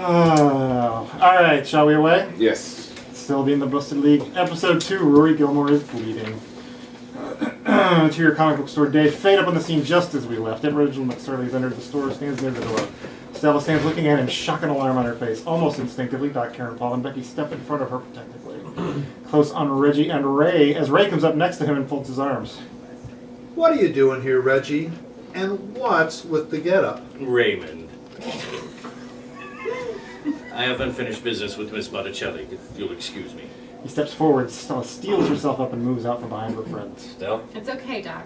Alright, shall we away? Yes. Still be in the Busted League. Episode 2, Rory Gilmore is bleeding. To your comic book store day. Fade up on the scene just as we left. Everett McSorley's entered the store, stands near the door. Stella stands looking at him, shock and alarm on her face. Almost instinctively, Doc, Karen, Paul, and Becky step in front of her protectively. Close on Reggie and Ray, as Ray comes up next to him and folds his arms. What are you doing here, Reggie? And what's with the getup? Raymond. I have unfinished business with Miss Botticelli, if you'll excuse me. He steps forward, Stella steals herself up and moves out from behind her friend. Stella? It's okay, Doc.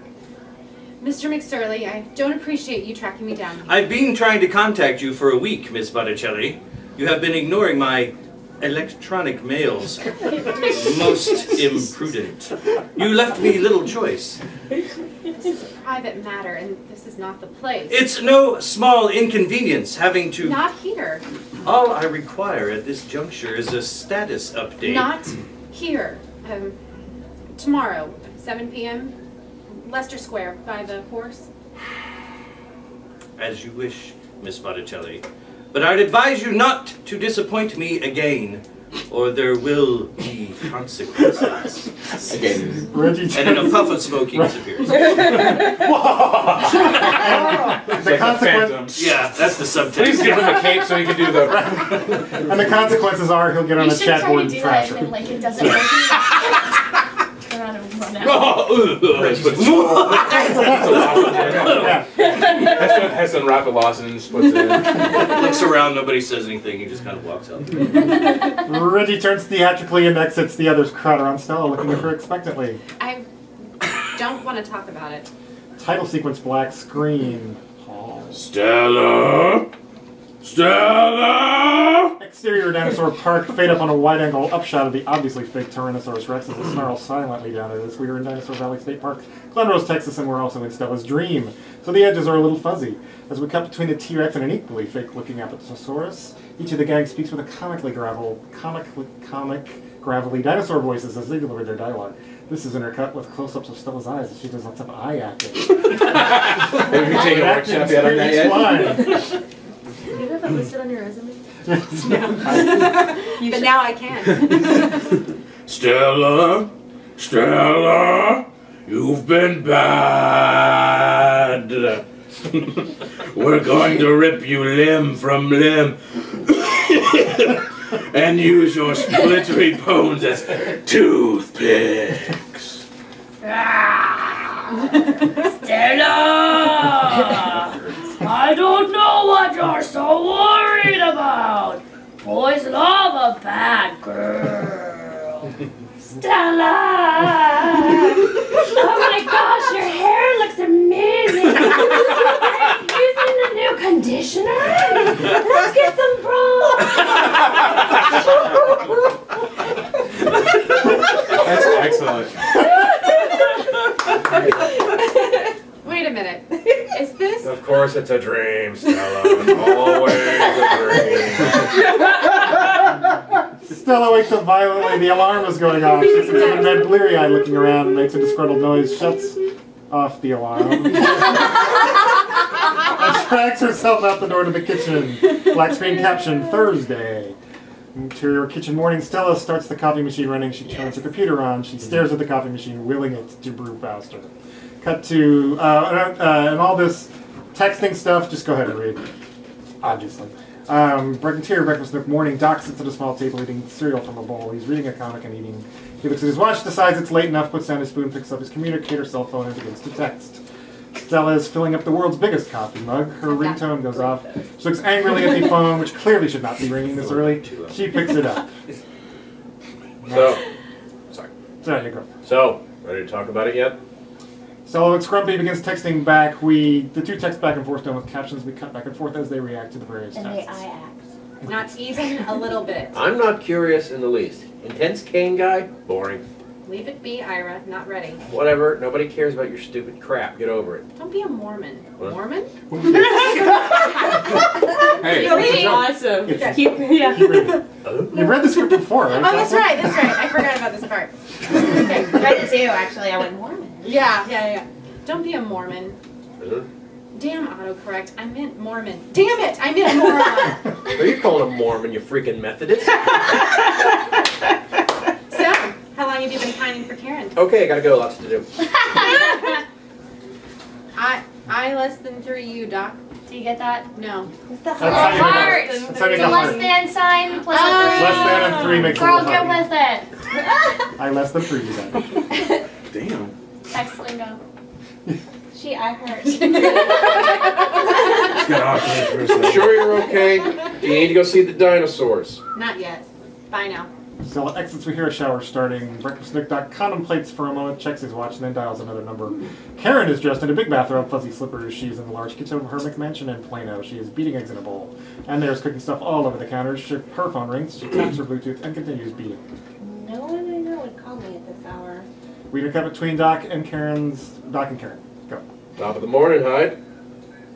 Mr. McSorley, I don't appreciate you tracking me down here. I've been trying to contact you for a week, Miss Botticelli. You have been ignoring my electronic mails. Most imprudent. You left me little choice. This is a private matter, and this is not the place. It's no small inconvenience having to... Not here. All I require at this juncture is a status update. Not here. Tomorrow, 7 p.m., Leicester Square, by the horse. As you wish, Miss Botticelli. But I'd advise you not to disappoint me again, or there will be consequences. Again. Reggie And then a puff of smoke, he disappears. The consequence, Yeah, that's the subtext. Please give him a cape so he can do the... and the consequences are he'll get on You the should chat try board to and do trash that, her. and like it doesn't work. Turn around and run out. Has some rapid loss and just puts it in. Looks around, nobody says anything, he just kind of walks out. Reggie turns theatrically and exits. The others crowd around Stella, looking at her expectantly. I don't want to talk about it. Title sequence black screen. Paul. Stella! Stella! Exterior dinosaur park, fade up on a wide-angle upshot of the obviously fake Tyrannosaurus Rex as it snarls silently down at us. We are in Dinosaur Valley State Park, Glen Rose, Texas, and we're also in Stella's dream. So the edges are a little fuzzy. As we cut between the T-Rex and an equally fake-looking Apatosaurus, each of the gang speaks with a comic gravelly dinosaur voices as they deliver their dialogue. This is intercut with close-ups of Stella's eyes as she does lots of eye acting. Have you taken a workshop yet on that yet? Do you have that listed on your resume? But now I can. Stella! Stella! You've been bad! We're going to rip you limb from limb and use your splintery bones as toothpicks. Stella! I don't know what you're so worried about. Boys love a bad girl. Stella! Oh my gosh, your hair looks amazing. Are you using the new conditioner? Let's get some bras. That's excellent. Wait a minute. Is this... Of course it's a dream, Stella. It's always a dream. Stella wakes up violently. The alarm is going off. She sits up in bed, bleary-eyed, looking around, and makes a disgruntled noise. Shuts off the alarm. And drags herself out the door to the kitchen. Black screen caption, Thursday. Interior kitchen morning. Stella starts the coffee machine running. She turns her computer on. She stares at the coffee machine, willing it to brew faster. Cut to, and all this texting stuff, just go ahead and read. Obviously. Interior breakfast nook morning. Doc sits at a small table eating cereal from a bowl. He's reading a comic and eating. He looks at his watch, decides it's late enough, puts down his spoon, picks up his communicator cell phone, and begins to text. Stella is filling up the world's biggest coffee mug. Her ringtone goes off. She looks angrily at the phone, which clearly should not be ringing this early. She picks it up. Sorry. There you go. So, ready to talk about it yet? Stella looks grumpy, begins texting back. The two text back and forth done with captions. We cut back and forth as they react to the various And they texts. eye act. Not even a little bit. I'm not curious in the least. Intense cane guy? Boring. Leave it be, Ira. Not ready. Whatever. Nobody cares about your stupid crap. Get over it. Don't be a Mormon. What? Mormon? Hey. You're reading. Awesome. It's- Keep, yeah. You read the script before, right? Oh, that's right. That's right. I forgot about this part. Okay. Read it too, actually. I went Mormon. Yeah. Don't be a Mormon. Damn autocorrect. I meant Mormon. Damn it! I meant moron. Are you you're calling a Mormon, you freaking Methodist. So, how long have you been pining for Karen? Okay, gotta go. Lots to do. I less than 3 you, Doc. Do you get that? No. That's That's how you heart. make it. It's That's how you a make it less hard. than sign plus a 3. Less than and 3 makes it a Girl, little get hard. with it. I less than 3 you that. Damn. Text lingo. I hurt. Just got awkward for a second. Sure you're okay? Do you need to go see the dinosaurs? Not yet. Bye now. Still exits, we hear a shower starting. Breakfast Nick Doc contemplates for a moment, checks his watch, and then dials another number. Karen is dressed in a big bathrobe, fuzzy slippers. She's in the large kitchen of her McMansion in Plano. She is beating eggs in a bowl. And there's cooking stuff all over the counters. Her phone rings. She taps her Bluetooth and continues beating. No one I know would call me at this hour. We cut between Doc and Karen. Go. Top of the morning, Hyde.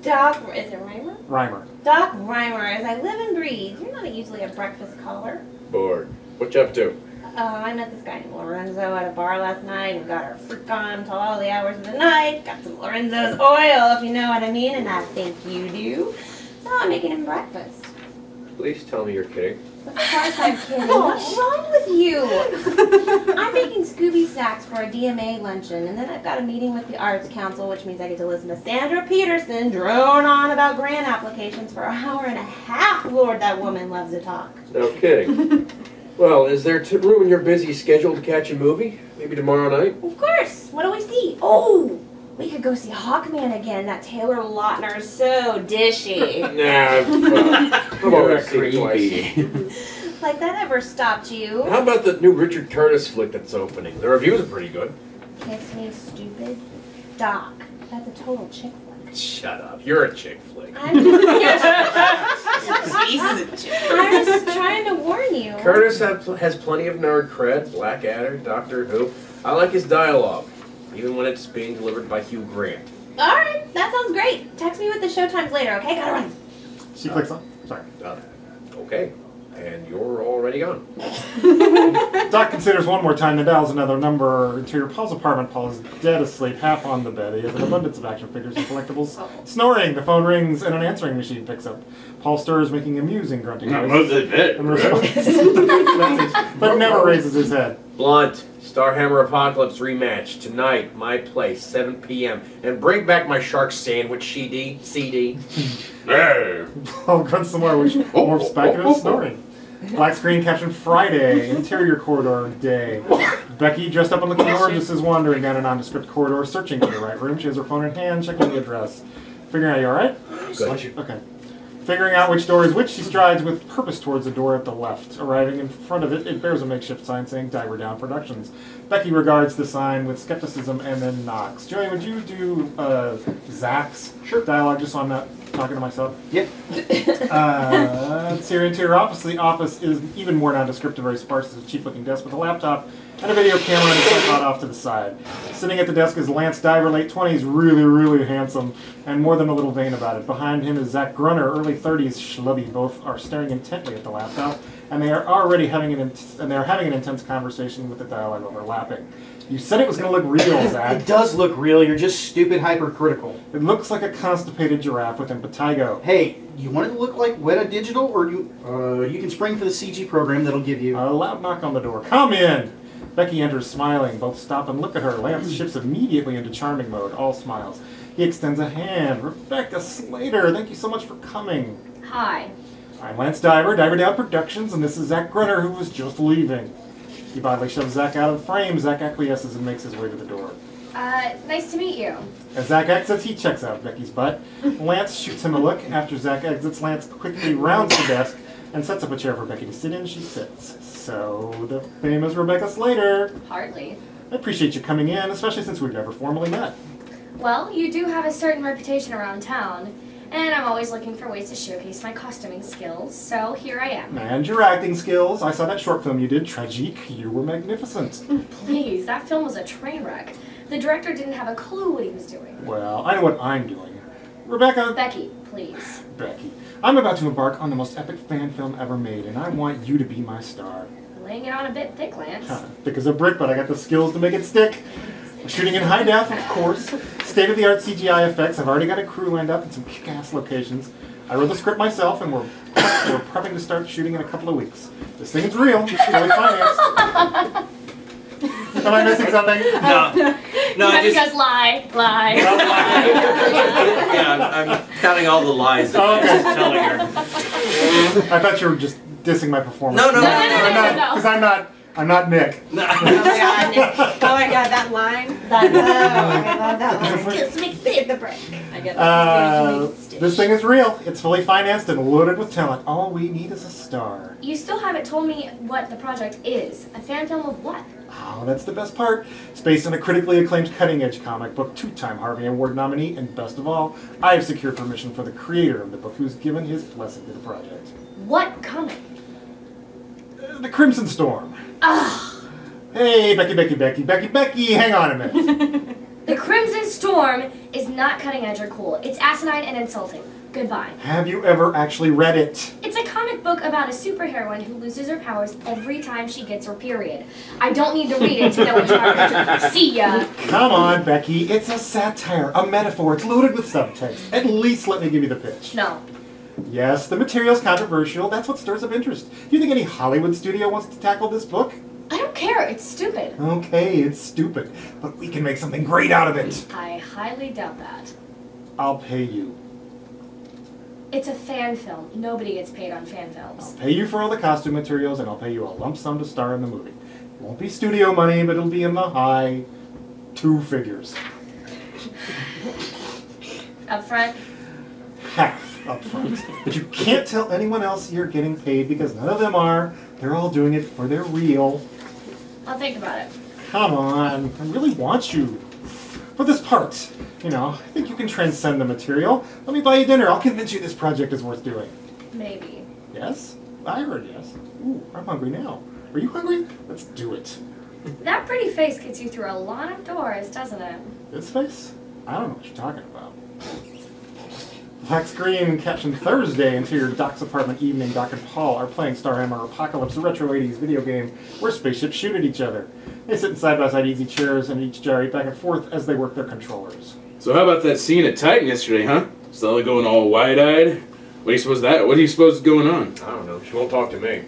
Doc, is it Reimer? Reimer. Doc Reimer, as I live and breathe. You're not usually a breakfast caller. Bored. What you up to? I met this guy named Lorenzo at a bar last night. We got our freak on until all the hours of the night. Got some Lorenzo's oil, if you know what I mean, and I think you do. So I'm making him breakfast. Please tell me you're kidding. Of course I'm kidding. What's wrong with you? I'm making Scooby snacks for a DMA luncheon, and then I've got a meeting with the Arts Council, which means I get to listen to Sandra Peterson drone on about grant applications for an hour and a half. Lord, that woman loves to talk. No kidding. Well, is there room in your busy schedule to catch a movie? Maybe tomorrow night? Of course. What do we see? Oh, we could go see Hawkman again. That Taylor Lautner's so dishy. Nah, I've already seen it twice. Like that ever stopped you? How about the new Richard Curtis flick that's opening? The reviews are pretty good. Kiss me, stupid. Doc, that's a total chick flick. Shut up. You're a chick flick. I'm just trying to warn you. Curtis has plenty of nerd cred. Blackadder, Doctor Who. I like his dialogue, even when it's being delivered by Hugh Grant. All right, that sounds great. Text me with the show times later, okay? Gotta run. She clicks on. Sorry. Okay. And you're already gone. Doc considers one more time and dials another number. Interior Paul's apartment. Paul is dead asleep, half on the bed. He has an abundance of action figures and collectibles. Snoring. The phone rings and an answering machine picks up. Paul stirs, making amusing grunting noises. But never raises his head. Blunt. Starhammer Apocalypse rematch. Tonight, my place, 7 p.m. And bring back my shark sandwich CD. Paul grunts some more, which morphs back into snoring. Black screen caption Friday, interior corridor day. Becky, dressed up and looking gorgeous, is wandering down a nondescript corridor, searching for the right room. She has her phone in hand, checking the address. Figuring out, you alright? Good. Okay. Figuring out which door is which, she strides with purpose towards the door at the left. Arriving in front of it, it bears a makeshift sign saying Diver Down Productions. Becky regards the sign with skepticism and then knocks. Joey, would you do Zach's dialogue just so I'm not talking to myself? Yep. It's your interior office. The office is even more nondescript and very sparse. It's a cheap-looking desk with a laptop and a video camera and a tripod off to the side. Sitting at the desk is Lance Diver, late 20s, really, really handsome, and more than a little vain about it. Behind him is Zach Grunner, early 30s, schlubby. Both are staring intently at the laptop, and they are already having an intense conversation with the dialogue overlapping. You said it was going to look real, Zach. It does look real. You're just stupid hypercritical. It looks like a constipated giraffe with impetigo. Hey, you want it to look like Weta Digital, or you can spring for the CG program that'll give you... A loud knock on the door. Come in! Becky enters smiling. Both stop and look at her. Lance shifts immediately into charming mode. All smiles. He extends a hand. Rebecca Slater, thank you so much for coming. Hi. I'm Lance Diver, Diver Down Productions, and this is Zach Grunner, who was just leaving. He bodily shoves Zach out of frame. Zach acquiesces and makes his way to the door. Nice to meet you. As Zach exits, he checks out Becky's butt. Lance shoots him a look. After Zach exits, Lance quickly rounds the desk and sets up a chair for Becky to sit in. She sits. So, the famous Rebecca Slater. Hardly. I appreciate you coming in, especially since we've never formally met. Well, you do have a certain reputation around town, and I'm always looking for ways to showcase my costuming skills, so here I am. And your acting skills. I saw that short film you did, Tragique. You were magnificent. Please, that film was a train wreck. The director didn't have a clue what he was doing. Well, I know what I'm doing. Rebecca. Becky, please. Becky. I'm about to embark on the most epic fan film ever made, and I want you to be my star. Laying it on a bit thick, Lance. Thick as a brick, but I got the skills to make it stick. We're shooting in high def, of course. State-of-the-art CGI effects. I've already got a crew lined up in some kick-ass locations. I wrote the script myself, and we're prepping to start shooting in a couple of weeks. This thing is real. It's fully financed. Am I missing something? No, I just... Because lie. Yeah, I'm counting all the lies that I was just telling her. I thought you were just dissing my performance. No. Because I'm not Nick. Oh my god, that line. I love that line. Just make save the break. I get that. This thing is real. It's fully financed and loaded with talent. All we need is a star. You still haven't told me what the project is. A fan film of what? Oh, that's the best part. It's based on a critically acclaimed cutting-edge comic book, two-time Harvey Award nominee, and best of all, I have secured permission for the creator of the book who's given his blessing to the project. What comic? The Crimson Storm. Ugh. Hey, Becky, hang on a minute. The Crimson Storm is not cutting edge or cool. It's asinine and insulting. Goodbye. Have you ever actually read it? It's a comic book about a superheroine who loses her powers every time she gets her period. I don't need to read it to know it's garbage. See ya. Come on, Becky. It's a satire, a metaphor. It's loaded with subtext. At least let me give you the pitch. No. Yes, the material's controversial. That's what stirs up interest. Do you think any Hollywood studio wants to tackle this book? I don't care. It's stupid. Okay, it's stupid. But we can make something great out of it. I highly doubt that. I'll pay you. It's a fan film. Nobody gets paid on fan films. I'll pay you for all the costume materials, and I'll pay you a lump sum to star in the movie. It won't be studio money, but it'll be in the high 2 figures. Up front? Half up front. But you can't tell anyone else you're getting paid because none of them are. They're all doing it for their real. I'll think about it. Come on. I really want you. For this part. You know, I think you can transcend the material. Let me buy you dinner. I'll convince you this project is worth doing. Maybe. Yes? I heard yes. Ooh, I'm hungry now. Are you hungry? Let's do it. That pretty face gets you through a lot of doors, doesn't it? This face? I don't know what you're talking about. Black screen caption Thursday. Interior Doc's apartment evening. Doc and Paul are playing Starhammer Apocalypse, a retro 80s video game where spaceships shoot at each other. They sit in side-by-side easy chairs and each gyrate back and forth as they work their controllers. So how about that scene at Titan yesterday, huh? Stella going all wide-eyed? What do you suppose is going on? I don't know. She won't talk to me.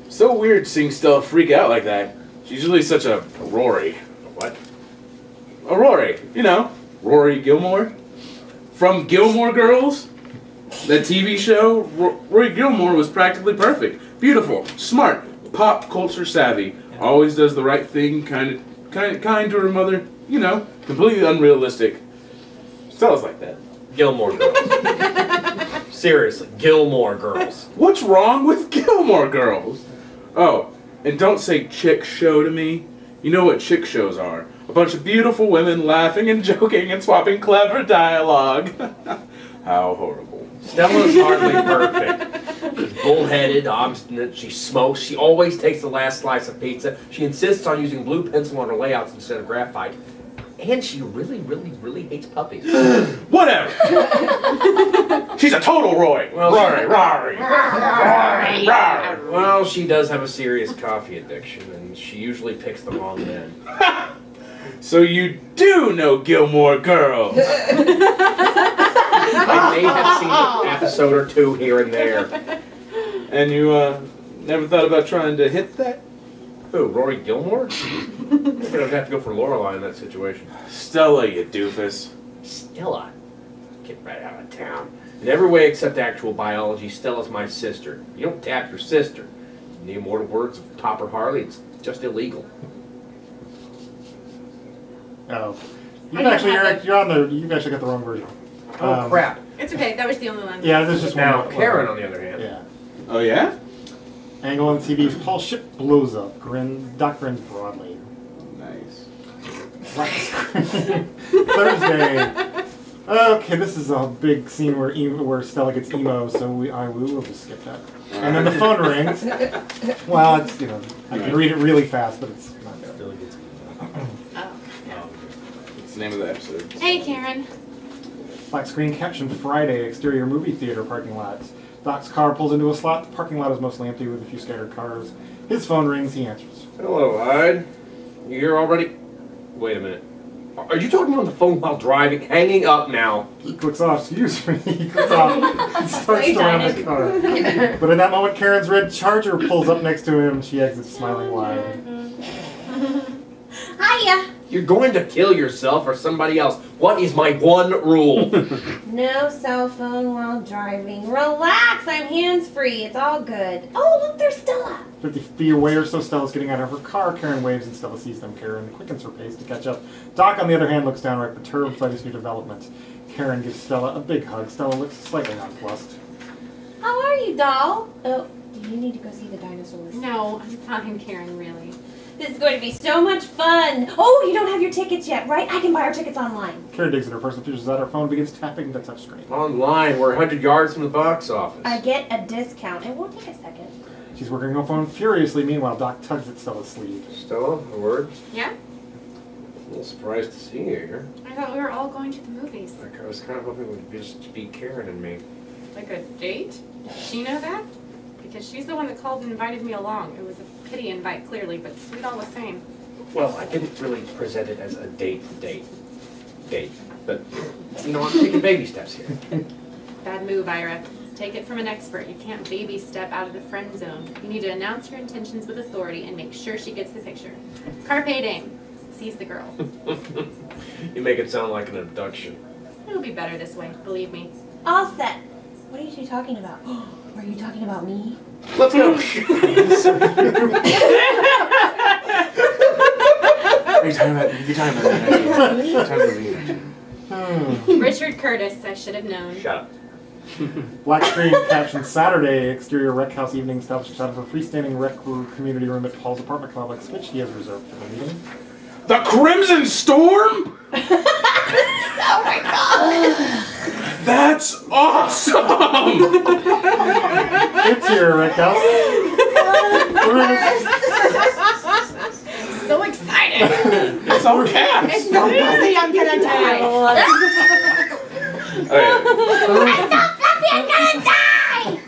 So weird seeing Stella freak out like that. She's usually such a Rory. What? A Rory. You know, Rory Gilmore. From Gilmore Girls. That TV show. Rory Gilmore was practically perfect. Beautiful. Smart. Pop culture savvy. Always does the right thing. Kind to her mother. You know, completely unrealistic. Stella's like that. Gilmore Girls. Seriously, Gilmore Girls. What's wrong with Gilmore Girls? Oh, and don't say chick show to me. You know what chick shows are. A bunch of beautiful women laughing and joking and swapping clever dialogue. How horrible. Stella's hardly perfect. She's bullheaded, obstinate, she smokes, she always takes the last slice of pizza, she insists on using blue pencil on her layouts instead of graphite, and she really hates puppies. Whatever! She's a total Rory! Well, Rory! Well, she does have a serious coffee addiction, and she usually picks the wrong men. So you do know Gilmore Girls! I may have seen an episode or two here and there. And you, never thought about trying to hit that? Who, Rory Gilmore? I'm gonna have to go for Lorelai in that situation. Stella, you doofus. Stella? Get right out of town. In every way except actual biology, Stella's my sister. You don't tap your sister. In the immortal words of Topper Harley, it's just illegal. Oh. You've actually got the wrong version. Oh, crap. It's okay. That was the only one. Yeah, there's just Now, one. Karen, on the other hand. Yeah. Oh, yeah? Angle on TV. Paul's ship blows up. Doc grins broadly. Nice. Thursday. Okay, this is a big scene where Stella gets emo, so we'll just skip that. And then the phone rings. Well, it's, I can read it really fast, but it's not there. Oh. What's the name of the episode? Hey, Karen. Black screen caption Friday, exterior movie theater parking lot. Doc's car pulls into a slot. The parking lot is mostly empty with a few scattered cars. His phone rings. He answers. Hello, Hyde. You here already? Wait a minute. Are you talking on the phone while driving? Hanging up now. He clicks off. Excuse me. He clicks off and starts to run the car. But in that moment, Karen's red Charger pulls up next to him. She exits smiling wide. Hiya. You're going to kill yourself or somebody else. What is my one rule? No cell phone while driving. Relax, I'm hands-free. It's all good. Oh, look, there's Stella. 50 feet away or so, Stella's getting out of her car. Karen waves and Stella sees them. Karen quickens her pace to catch up. Doc, on the other hand, looks downright perturbed by this new development. Karen gives Stella a big hug. Stella looks slightly nonplussed. How are you, doll? Oh, do you need to go see the dinosaurs? No, I'm fine, Karen, really. This is going to be so much fun. Oh, you don't have your tickets yet, right? I can buy our tickets online. Karen digs in her purse and fishes out her phone and begins tapping the touchscreen. Online, we're 100 yards from the box office. I get a discount. It won't take a second. She's working her phone furiously. Meanwhile, Doc tugs at Stella's sleeve. Stella, a word? Yeah? A little surprised to see you here. I thought we were all going to the movies. I was kind of hoping it would just be Karen and me. Like a date? Does she know that? Because she's the one that called and invited me along. It was a pity invite, clearly, but sweet all the same. Well, I didn't really present it as a date. But, you know, I'm taking baby steps here. Bad move, Ira. Take it from an expert. You can't baby step out of the friend zone. You need to announce your intentions with authority and make sure she gets the picture. Carpe diem. Seize the girl. You make it sound like an abduction. It'll be better this way, believe me. All set. What are you two talking about? Are you talking about me? Let's go. You're talking about me. Richard Curtis, I should have known. Shut up. Black screen caption Saturday. Exterior rec house evening established out of a freestanding rec community room at Paul's apartment complex, which he has reserved for the meeting. The Crimson Storm? Oh my god! That's awesome! It's here, rec house. So excited! It's all caps! It's so fuzzy, I'm gonna die! I'm so fluffy, I'm gonna die!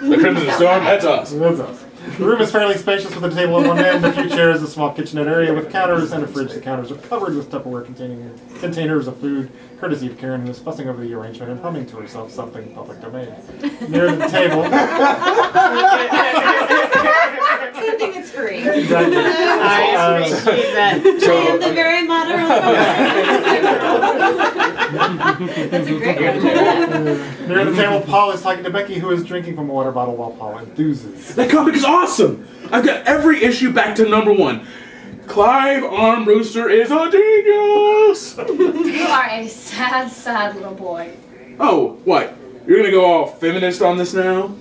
The Crimson Storm, that's us. That's us. The room is fairly spacious with a table at one end, a few chairs, a small kitchenette area with counters, and a fridge. The counters are covered with Tupperware containing containers of food, courtesy of Karen, who is fussing over the arrangement and humming to herself something public domain. Near the table... Something that's free. Exactly. I appreciate that. I am the very modern That's a great one. Near the table, Paul is talking to Becky, who is drinking from a water bottle while Paul enthuses. That comic is awesome! I've got every issue back to #1. Clive Armbruster is a genius! You are a sad, sad little boy. Oh, what? You're gonna go all feminist on this now?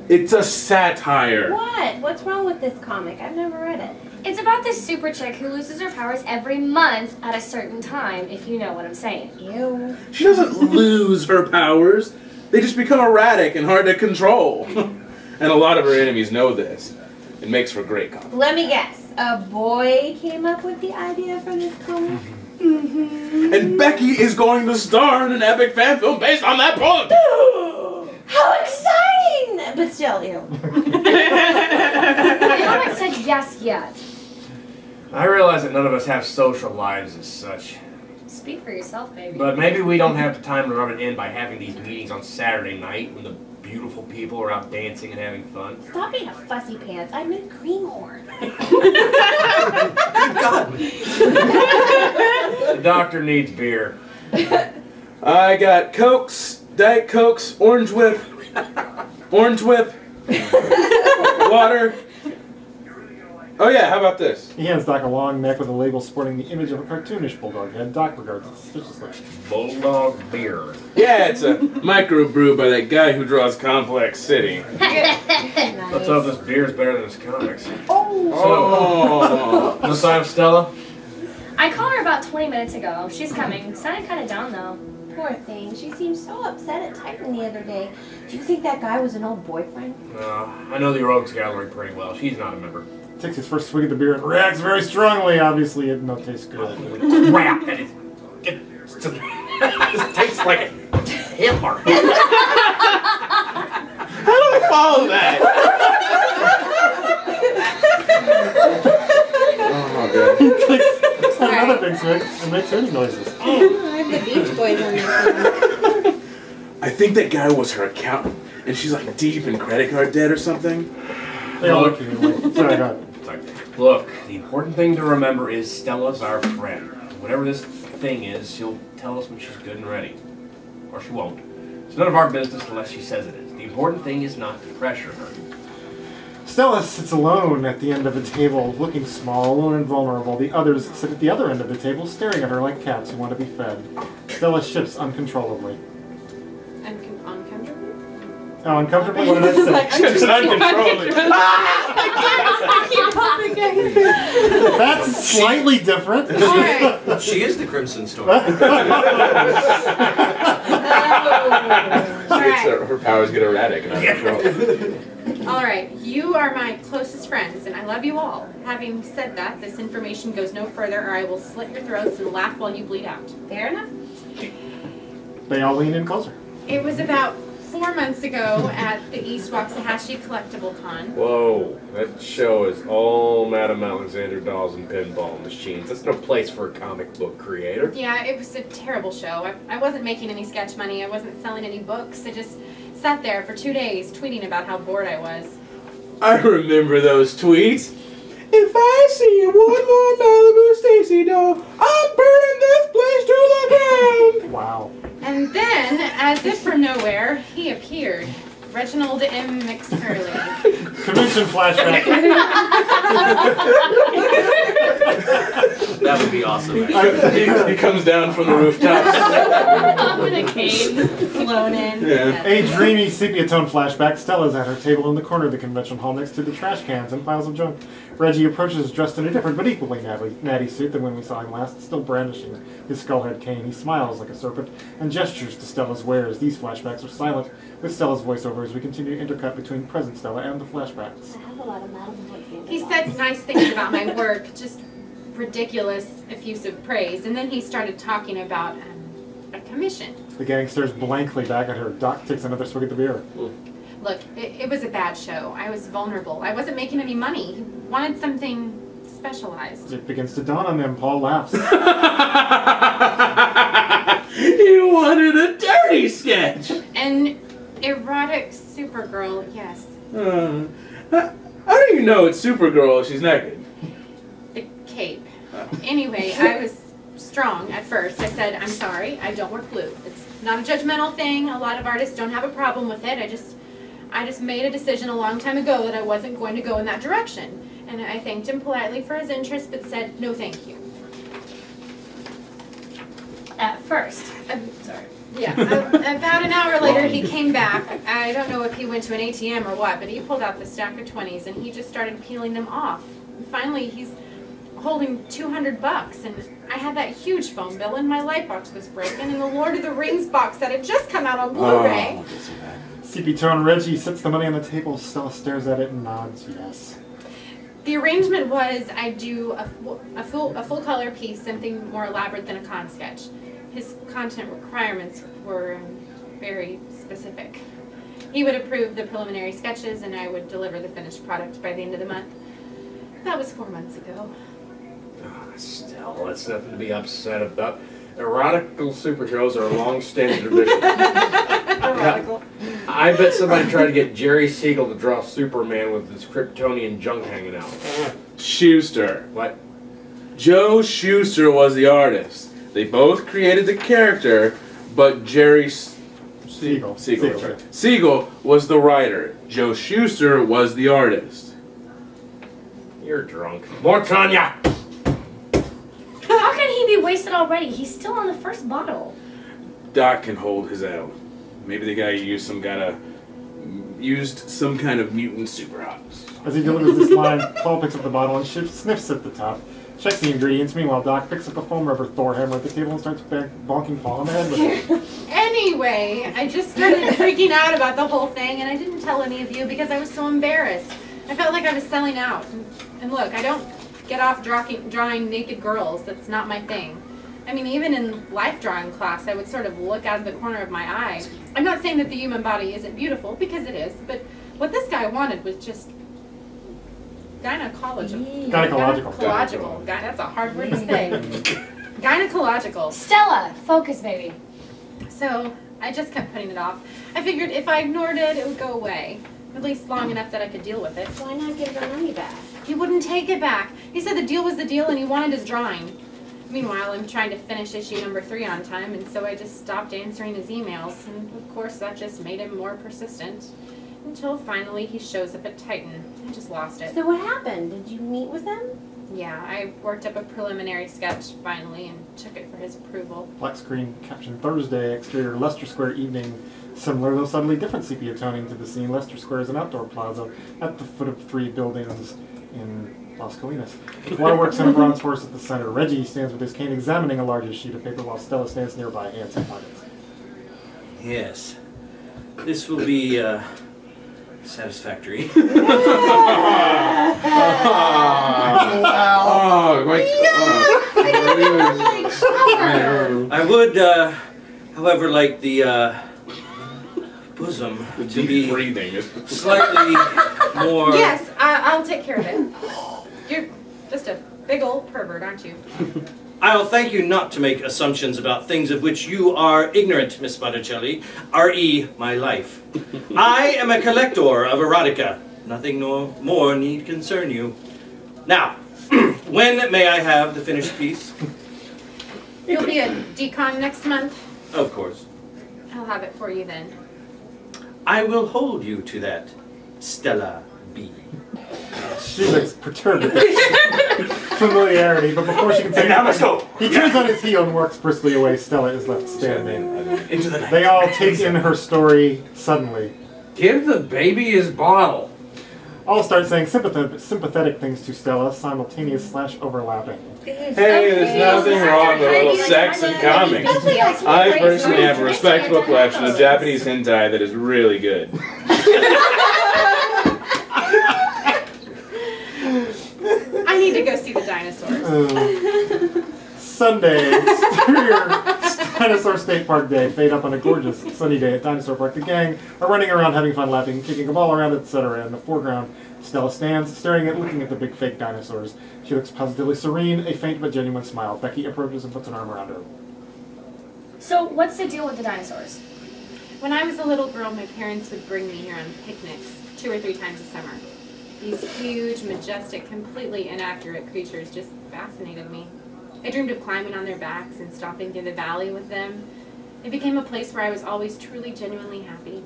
It's a satire. What? What's wrong with this comic? I've never read it. It's about this super chick who loses her powers every month at a certain time, if you know what I'm saying. Ew. She doesn't lose her powers. They just become erratic and hard to control. And a lot of her enemies know this. It makes for great comic. Let me guess. A boy came up with the idea for this comic? And Becky is going to star in an epic fan film based on that book! How exciting! But still, ew. I haven't said yes yet. I realize that none of us have social lives as such. Speak for yourself, baby. But maybe we don't have the time to rub it in by having these meetings on Saturday night when the beautiful people are out dancing and having fun. Stop being a fussy pants. I mean greenhorn. The doctor needs beer. I got Cokes, Diet Cokes, Orange Whip, water. Oh yeah, how about this? He hands Doc a long neck with a label sporting the image of a cartoonish bulldog head. Doc regards it suspiciously. Bulldog beer. Yeah, it's a microbrew by that guy who draws Complex City. Let's hope this beer is better than his comics. Oh. No sign of Stella? I called her about 20 minutes ago. She's coming. Sounded kind of down, though. Poor thing. She seemed so upset at Titan the other day. Do you think that guy was an old boyfriend? I know the Rogues Gallery pretty well. She's not a member. Takes his first swig of the beer and reacts very strongly. Obviously, it don't taste good. Crap! That is... It just tastes like a Hitler. How do I follow that? Oh, God. other things and make tooting noises. I have the Beach Boys on this one. I think that guy was her accountant, and she's like deep in credit card debt or something. They all look at you like, sorry, go ahead. Sorry. Look, the important thing to remember is Stella's our friend. Whatever this thing is, she'll tell us when she's good and ready. Or she won't. It's none of our business unless she says it is. The important thing is not to pressure her. Stella sits alone at the end of a table, looking small, alone and vulnerable. The others sit at the other end of the table, staring at her like cats who want to be fed. Stella shifts uncontrollably. Uncomfortably? Oh, uncomfortably? What did I say? Shifts uncontrollably. That's slightly different. Alright. She is the Crimson Storm. Her powers get erratic and out of control. Alright, you are my closest friends, and I love you all. Having said that, this information goes no further, or I will slit your throats and laugh while you bleed out. Fair enough. They all lean in closer. It was about 4 months ago at the East Waxahachie Collectible Con. Whoa, that show is all Madame Alexander dolls and pinball machines. That's no place for a comic book creator. Yeah, it was a terrible show. I wasn't making any sketch money. I wasn't selling any books. I just sat there for 2 days tweeting about how bored I was. I remember those tweets. If I see one more Malibu Stacy doll, I'm burning this place to the ground. Wow. And then, as if from nowhere, he appeared. Reginald M. McSurley. Convention flashback. That would be awesome. Actually. He comes down from the rooftop. With a cane flown in. Yeah. A dreamy sepia-tone flashback. Stella's at her table in the corner of the convention hall next to the trash cans and piles of junk. Reggie approaches dressed in a different but equally natty suit than when we saw him last, still brandishing his skull-head cane. He smiles like a serpent and gestures to Stella's wares. These flashbacks are silent, with Stella's voiceover as we continue to intercut between present Stella and the flashbacks. I have a lot of Madame Alexander. He said nice things about my work, just ridiculous, effusive praise. And then he started talking about a commission. The gang stares blankly back at her. Doc takes another swig at the beer. Look, it was a bad show. I was vulnerable. I wasn't making any money. He wanted something specialized. It begins to dawn on them. Paul laughs. You wanted a dirty sketch. An erotic Supergirl, yes. How do you know it's Supergirl if she's naked? The cape. Anyway, I was strong at first. I said, I'm sorry, I don't work blue. It's not a judgmental thing. A lot of artists don't have a problem with it. I just made a decision a long time ago that I wasn't going to go in that direction. And I thanked him politely for his interest, but said, no thank you. At first. Sorry. Yeah. About an hour later, he came back. I don't know if he went to an ATM or what, but he pulled out the stack of 20s and he just started peeling them off. And finally, he's holding $200, and I had that huge phone bill, and my light box was broken, and the Lord of the Rings box that had just come out on Blu-ray. CP-tone Reggie sets the money on the table. Stella stares at it and nods yes. The arrangement was I'd do a full color piece, something more elaborate than a con sketch. His content requirements were very specific. He would approve the preliminary sketches, and I would deliver the finished product by the end of the month. That was 4 months ago. Stella, that's nothing to be upset about. Erotical superheroes are a long-standing tradition. Erotical. I bet somebody tried to get Jerry Siegel to draw Superman with his Kryptonian junk hanging out. Schuster. What? Joe Schuster was the artist. They both created the character, but Jerry Siegel. That's right. Siegel was the writer. Joe Schuster was the artist. You're drunk. More Tanya! How can he be wasted already? He's still on the first bottle. Doc can hold his L. Maybe the guy used some kind of mutant super hops. As he delivers this line, Paul picks up the bottle and sniffs at the top. Checks the ingredients. Meanwhile, Doc picks up a foam rubber Thor hammer at the table and starts bonking Paul on the head with it. Anyway, I just started freaking out about the whole thing, and I didn't tell any of you because I was so embarrassed. I felt like I was selling out. And look, I don't get off drawing naked girls. That's not my thing. I mean, even in life drawing class, I would sort of look out of the corner of my eye. I'm not saying that the human body isn't beautiful, because it is, but what this guy wanted was just Gynecological. Gynecological. That's a hard word to say. Gynecological. Stella, focus, baby. So I just kept putting it off. I figured if I ignored it, it would go away. At least long enough that I could deal with it. Why not give the money back? He wouldn't take it back. He said the deal was the deal and he wanted his drawing. Meanwhile, I'm trying to finish issue number 3 on time, and so I just stopped answering his emails. And of course, that just made him more persistent. Until finally he shows up at Titan. I just lost it. So what happened? Did you meet with them? Yeah, I worked up a preliminary sketch finally and took it for his approval. Black screen caption Thursday, exterior Leicester Square evening. Similar though subtly different sepia toning to the scene. Leicester Square is an outdoor plaza at the foot of 3 buildings in Las Colinas. With waterworks and a bronze horse at the center. Reggie stands with his cane examining a largest sheet of paper while Stella stands nearby, hands in pockets. Yes. This will be satisfactory. I would, however, like the bosom to be breathing. Slightly more... Yes, I'll take care of it. You're just a big old pervert, aren't you? I'll thank you not to make assumptions about things of which you are ignorant, Miss Botticelli. R.E. my life. I am a collector of erotica. Nothing more need concern you. Now, when may I have the finished piece? You'll be at Decon next month. Of course. I'll have it for you then. I will hold you to that, Stella B. She looks perturbed at this familiarity, but before she can say anything, he turns on his heel and walks briskly away. Stella is left standing. Into the night. They all take in her story suddenly. Give the baby his bottle. All start saying sympathetic things to Stella, simultaneous / overlapping. Hey, there's nothing wrong with a little sex in comics. I personally have a respectable collection of Japanese hentai that is really good. I need to go see the dinosaurs. Sunday, exterior Dinosaur State Park Day. Fade up on a gorgeous sunny day at Dinosaur Park. The gang are running around, having fun, laughing, kicking a ball around, etc. In the foreground, Stella stands, staring at, looking at the big fake dinosaurs. She looks positively serene, a faint but genuine smile. Becky approaches and puts an arm around her. So, what's the deal with the dinosaurs? When I was a little girl, my parents would bring me here on picnics 2 or 3 times a summer. These huge, majestic, completely inaccurate creatures just fascinated me. I dreamed of climbing on their backs and stomping through the valley with them. It became a place where I was always truly, genuinely happy.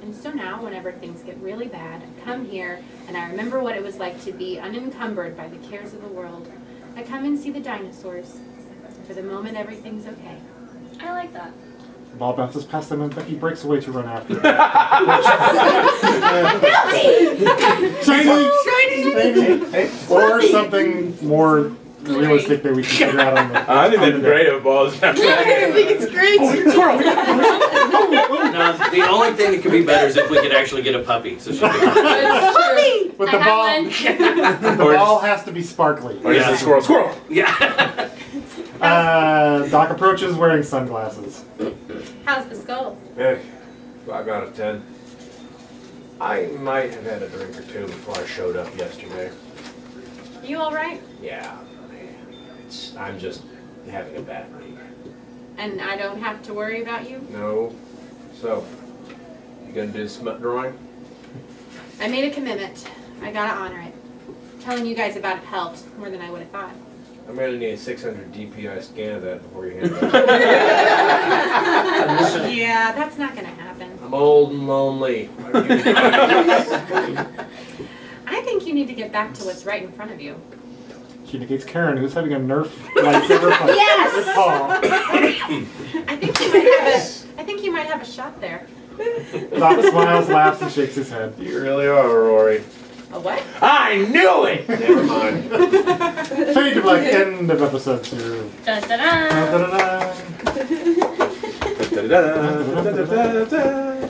And so now, whenever things get really bad, I come here and I remember what it was like to be unencumbered by the cares of the world. I come and see the dinosaurs. For the moment, everything's okay. I like that. The ball bounces past them and Becky breaks away to run after Shiny! Or something more realistic that we can figure out on the... I think that's great of balls. I think it's great. No, the only thing that could be better is if we could actually get a puppy. So she could... Puppy! With the ball, the ball has to be sparkly. Or just a squirrel. Squirrel! Yeah. Doc approaches wearing sunglasses. How's the skull? Hey, 5 out of 10. I might have had a drink or 2 before I showed up yesterday. You alright? Yeah, I'm just having a bad week. And I don't have to worry about you? No. So, you gonna do smut drawing? I made a commitment. I gotta honor it. Telling you guys about it helped more than I would have thought. I'm gonna need a 600 DPI scan of that before you hand it. Yeah, that's not gonna happen. I'm old and lonely. I think you need to get back to what's right in front of you. She indicates Karen, who's having a Nerf lightsaber fight with Paul. I think you might have a shot there. Doc smiles, laughs, and shakes his head. You really are, Rory. A what? I knew it! Never mind. Fade to black, end of episode 2. Dun, dun, dun. Da-da-da. Da-da-da, da-da-da-da-da.